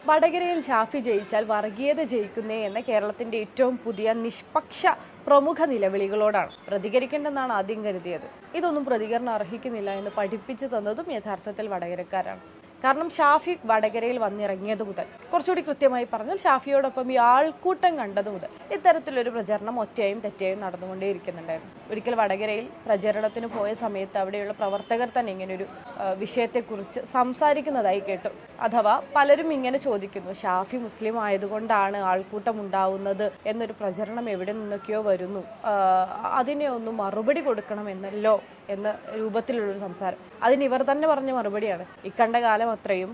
വടകരയിൽ ഷാഫി ജയിച്ചാൽ വർഗീയത ജയിക്കുന്നേ എന്ന കേരളത്തിന്റെ ഏറ്റവും പുതിയ നിഷ്പക്ഷ പ്രമുഖ നിലവിളികളോടാണ് പ്രതികരിക്കേണ്ടെന്നാണ് ആദ്യം കരുതിയത്. ഇതൊന്നും പ്രതികരണം അർഹിക്കുന്നില്ല എന്ന് പഠിപ്പിച്ചു തന്നതും യഥാർത്ഥത്തിൽ വടകരക്കാരാണ്. കാരണം ഷാഫി വടകരയിൽ വന്നിറങ്ങിയത് മുതൽ, കുറച്ചുകൂടി കൃത്യമായി പറഞ്ഞാൽ ഷാഫിയോടൊപ്പം ഈ ആൾക്കൂട്ടം കണ്ടത് മുതൽ ഇത്തരത്തിലൊരു പ്രചരണം ഒറ്റയും തെറ്റയും നടന്നുകൊണ്ടേയിരിക്കുന്നുണ്ടായിരുന്നു. ഒരിക്കൽ വടകരയിൽ പ്രചരണത്തിന് പോയ സമയത്ത് അവിടെയുള്ള പ്രവർത്തകർ തന്നെ ഇങ്ങനൊരു വിഷയത്തെക്കുറിച്ച് സംസാരിക്കുന്നതായി കേട്ടു. അഥവാ പലരും ഇങ്ങനെ ചോദിക്കുന്നു, ഷാഫി മുസ്ലിം ആയതുകൊണ്ടാണ് ആൾക്കൂട്ടം ഉണ്ടാവുന്നത് എന്നൊരു പ്രചരണം എവിടെ നിന്നൊക്കെയോ വരുന്നു, അതിനെ ഒന്ന് മറുപടി കൊടുക്കണമെന്നല്ലോ എന്ന രൂപത്തിലുള്ളൊരു സംസാരം. അതിന് ഇവർ തന്നെ പറഞ്ഞ മറുപടിയാണ്, ഇക്കണ്ട കാലം അത്രയും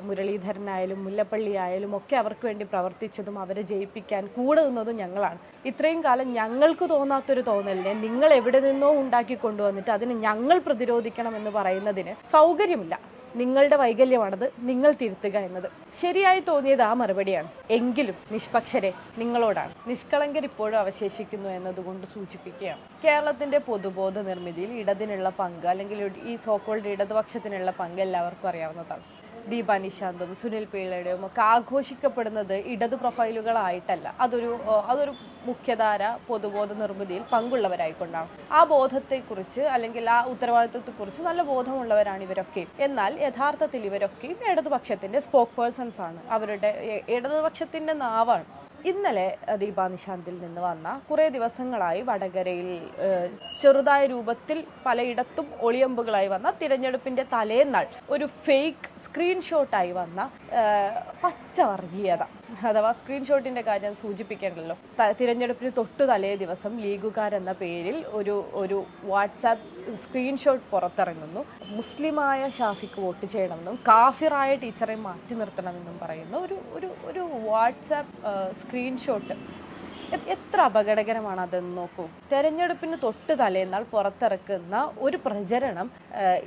മുരളീധരനായാലും മുല്ലപ്പള്ളി ആയാലും ഒക്കെ അവർക്ക് വേണ്ടി പ്രവർത്തിച്ചതും അവരെ ജയിപ്പിക്കാൻ കൂടെ നിന്നതും ഞങ്ങളാണ്. ഇത്രയും കാലം ഞങ്ങൾക്ക് തോന്നാത്തൊരു തോന്നലിനെ നിങ്ങൾ എവിടെ നിന്നോ ഉണ്ടാക്കി കൊണ്ടുവന്നിട്ട് അതിന് ഞങ്ങൾ പ്രതിരോധിക്കണം എന്ന് പറയുന്നതിന് സൗകര്യമില്ല. നിങ്ങളുടെ വൈകല്യമാണത്, നിങ്ങൾ തിരുത്തുക എന്നത്. ശരിയായി തോന്നിയത് ആ മറുപടിയാണ്. എങ്കിലും നിഷ്പക്ഷരെ നിങ്ങളോടാണ്. നിഷ്കളങ്കർ ഇപ്പോഴും അവശേഷിക്കുന്നു എന്നതുകൊണ്ട് സൂചിപ്പിക്കുകയാണ്. കേരളത്തിന്റെ പൊതുബോധ നിർമ്മിതിയിൽ ഇടതിനുള്ള പങ്ക്, അല്ലെങ്കിൽ ഈ സോക്കോൾഡ് ഇടതുപക്ഷത്തിനുള്ള പങ്ക് എല്ലാവർക്കും അറിയാവുന്നതാണ്. ദീപ നിശാന്തും സുനിൽ പിള്ളയുടെയും ഒക്കെ ആഘോഷിക്കപ്പെടുന്നത് ഇടതു പ്രൊഫൈലുകളായിട്ടല്ല, അതൊരു മുഖ്യധാര പൊതുബോധ നിർമ്മിതിയിൽ പങ്കുള്ളവരായിക്കൊണ്ടാണ്. ആ ബോധത്തെക്കുറിച്ച് അല്ലെങ്കിൽ ആ ഉത്തരവാദിത്വത്തെക്കുറിച്ച് നല്ല ബോധമുള്ളവരാണ് ഇവരൊക്കെ. എന്നാൽ യഥാർത്ഥത്തിൽ ഇവരൊക്കെ ഇടതുപക്ഷത്തിന്റെ സ്പോക്ക് പേഴ്സൺസ് ആണ്, അവരുടെ ഇടതുപക്ഷത്തിന്റെ നാവാണ്. ഇന്നലെ ദീപ നിശാന്തിൽ നിന്ന് വന്ന കുറേ ദിവസങ്ങളായി വടകരയിൽ ചെറുതായ രൂപത്തിൽ പലയിടത്തും ഒളിയമ്പുകളായി വന്ന തിരഞ്ഞെടുപ്പിന്റെ തലേന്നാൾ ഒരു ഫേക്ക് സ്ക്രീൻഷോട്ടായി വന്ന പച്ച വർഗീയത, അഥവാ സ്ക്രീൻഷോട്ടിന്റെ കാര്യം സൂചിപ്പിക്കേണ്ടല്ലോ. തിരഞ്ഞെടുപ്പിന് തൊട്ടു തലേ ദിവസം ലീഗുകാരെന്ന പേരിൽ ഒരു വാട്സാപ്പ് സ്ക്രീൻഷോട്ട് പുറത്തിറങ്ങുന്നു. മുസ്ലിമായ ഷാഫിക്ക് വോട്ട് ചെയ്യണമെന്നും കാഫിറായ ടീച്ചറെ മാറ്റി നിർത്തണമെന്നും പറയുന്ന ഒരു വാട്സാപ്പ് സ്ക്രീൻഷോട്ട്. എത്ര അപകടകരമാണ് അതെന്ന് നോക്കൂ. തെരഞ്ഞെടുപ്പിന് തൊട്ട് തലേന്നാൾ പുറത്തിറക്കുന്ന ഒരു പ്രചരണം,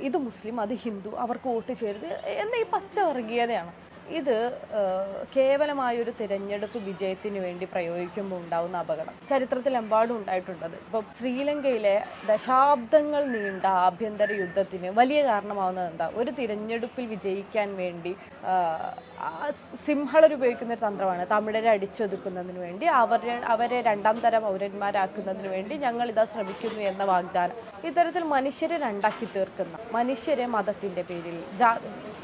ഇത് മുസ്ലിം അത് ഹിന്ദു, അവർക്ക് വോട്ട് ചെയ്യരുത് എന്ന ഈ പച്ച വർഗീയതയാണ്. ഇത് കേവലമായൊരു തിരഞ്ഞെടുപ്പ് വിജയത്തിന് വേണ്ടി പ്രയോഗിക്കുമ്പോൾ ഉണ്ടാവുന്ന അപകടം ചരിത്രത്തിലെമ്പാടും ഉണ്ടായിട്ടുണ്ടത്. ഇപ്പം ശ്രീലങ്കയിലെ ദശാബ്ദങ്ങൾ നീണ്ട ആഭ്യന്തര യുദ്ധത്തിന് വലിയ കാരണമാവുന്നത് എന്താ? ഒരു തിരഞ്ഞെടുപ്പിൽ വിജയിക്കാൻ വേണ്ടി സിംഹളർ ഉപയോഗിക്കുന്ന ഒരു തന്ത്രമാണ്. തമിഴരെ അടിച്ചൊതുക്കുന്നതിന് വേണ്ടി, അവരെ രണ്ടാം തരം പൗരന്മാരാക്കുന്നതിന് വേണ്ടി ഞങ്ങൾ ഇതാ ശ്രമിക്കുന്നു എന്ന വാഗ്ദാനം. ഇത്തരത്തിൽ മനുഷ്യരെ രണ്ടാക്കി തീർക്കുന്ന, മനുഷ്യരെ മതത്തിന്റെ പേരിൽ,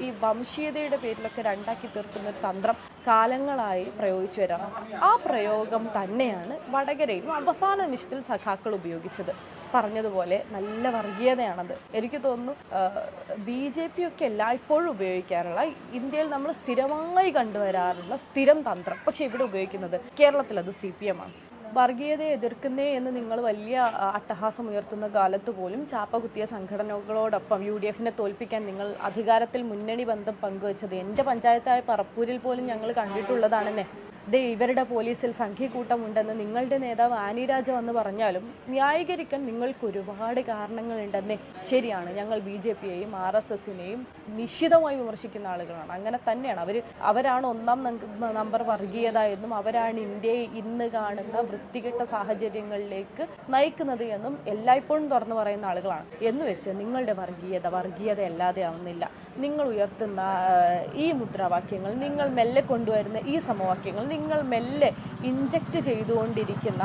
ഈ വംശീയതയുടെ പേരിലൊക്കെ രണ്ടാക്കി തീർക്കുന്ന ഒരു തന്ത്രം കാലങ്ങളായി പ്രയോഗിച്ചു വരാറുണ്ട്. ആ പ്രയോഗം തന്നെയാണ് വടകരയിലും അവസാന നിമിഷത്തിൽ സഖാക്കൾ ഉപയോഗിച്ചത്. പറഞ്ഞതുപോലെ നല്ല വർഗീയതയാണത്. എനിക്ക് തോന്നുന്നു BJP ഒക്കെ എല്ലായ്പ്പോഴും ഉപയോഗിക്കാറുള്ള, ഇന്ത്യയിൽ നമ്മൾ സ്ഥിരമായി കണ്ടുവരാറുള്ള സ്ഥിരം തന്ത്രം. പക്ഷെ ഇവിടെ ഉപയോഗിക്കുന്നത് കേരളത്തിൽ അത് CPM ആണ്. വർഗീയതയെ എതിർക്കുന്നേ എന്ന് നിങ്ങൾ വലിയ അട്ടഹാസം ഉയർത്തുന്ന കാലത്ത് പോലും ചാപ്പ കുത്തിയ സംഘടനകളോടൊപ്പം UDF-നെ തോൽപ്പിക്കാൻ നിങ്ങൾ അധികാരത്തിൽ മുന്നണി ബന്ധം പങ്കുവച്ചത് എൻ്റെ പഞ്ചായത്തായ പറപ്പൂരിൽ പോലും ഞങ്ങൾ കണ്ടിട്ടുള്ളതാണെന്നേ. ഇവരുടെ പോലീസിൽ സംഘിക്കൂട്ടമുണ്ടെന്ന് നിങ്ങളുടെ നേതാവ് ആനി രാജ വന്ന് പറഞ്ഞാലും ന്യായീകരിക്കാൻ നിങ്ങൾക്ക് ഒരുപാട് കാരണങ്ങളുണ്ടെന്നേ. ശരിയാണ്, ഞങ്ങൾ BJP-യെയും RSS-നെയും നിശിതമായി വിമർശിക്കുന്ന ആളുകളാണ്. അങ്ങനെ തന്നെയാണ്. അവരാണ് ഒന്നാം നമ്പർ വർഗീയത എന്നും അവരാണ് ഇന്ത്യയെ ഇന്ന് കാണുന്ന വൃത്തികെട്ട സാഹചര്യങ്ങളിലേക്ക് നയിക്കുന്നത് എന്നും എല്ലായ്പ്പോഴും തുറന്നു പറയുന്ന ആളുകളാണ്. എന്ന് വെച്ച് നിങ്ങളുടെ വർഗീയത അല്ലാതെ ആവുന്നില്ല. നിങ്ങൾ ഉയർത്തുന്ന ഈ മുദ്രാവാക്യങ്ങൾ, നിങ്ങൾ മെല്ലെ കൊണ്ടുവരുന്ന ഈ സമവാക്യങ്ങൾ, നിങ്ങൾ മെല്ലെ ഇൻജക്റ്റ് ചെയ്തുകൊണ്ടിരിക്കുന്ന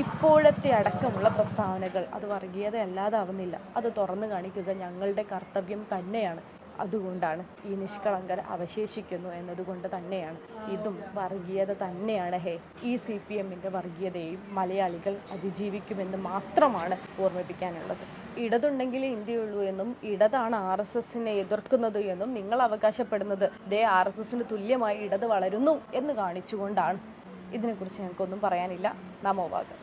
ഇപ്പോഴത്തെ അടക്കമുള്ള പ്രസ്താവനകൾ, അത് വർഗീയത അല്ലാതാവുന്നില്ല. അത് തുറന്നു കാണിക്കുക ഞങ്ങളുടെ കർത്തവ്യം തന്നെയാണ്. അതുകൊണ്ടാണ് ഈ നിഷ്കളങ്കർ അവശേഷിക്കുന്നു എന്നതുകൊണ്ട് തന്നെയാണ്. ഇതും വർഗീയത തന്നെയാണ്. ഈ CPM-ന്റെ വർഗീയതയെയും മലയാളികൾ അതിജീവിക്കുമെന്ന് മാത്രമാണ് ഓർമ്മിപ്പിക്കാനുള്ളത്. ഇടതുണ്ടെങ്കിലേ ഇന്ത്യയുള്ളൂ എന്നും ഇടതാണ് RSS-നെ എതിർക്കുന്നത് എന്നും നിങ്ങൾ അവകാശപ്പെടുന്നത് RSS-ന് തുല്യമായി ഇടത് വളരുന്നു എന്ന് കാണിച്ചുകൊണ്ടാണ്. ഇതിനെക്കുറിച്ച് ഞങ്ങൾക്കൊന്നും പറയാനില്ല. നമോഭാഗം.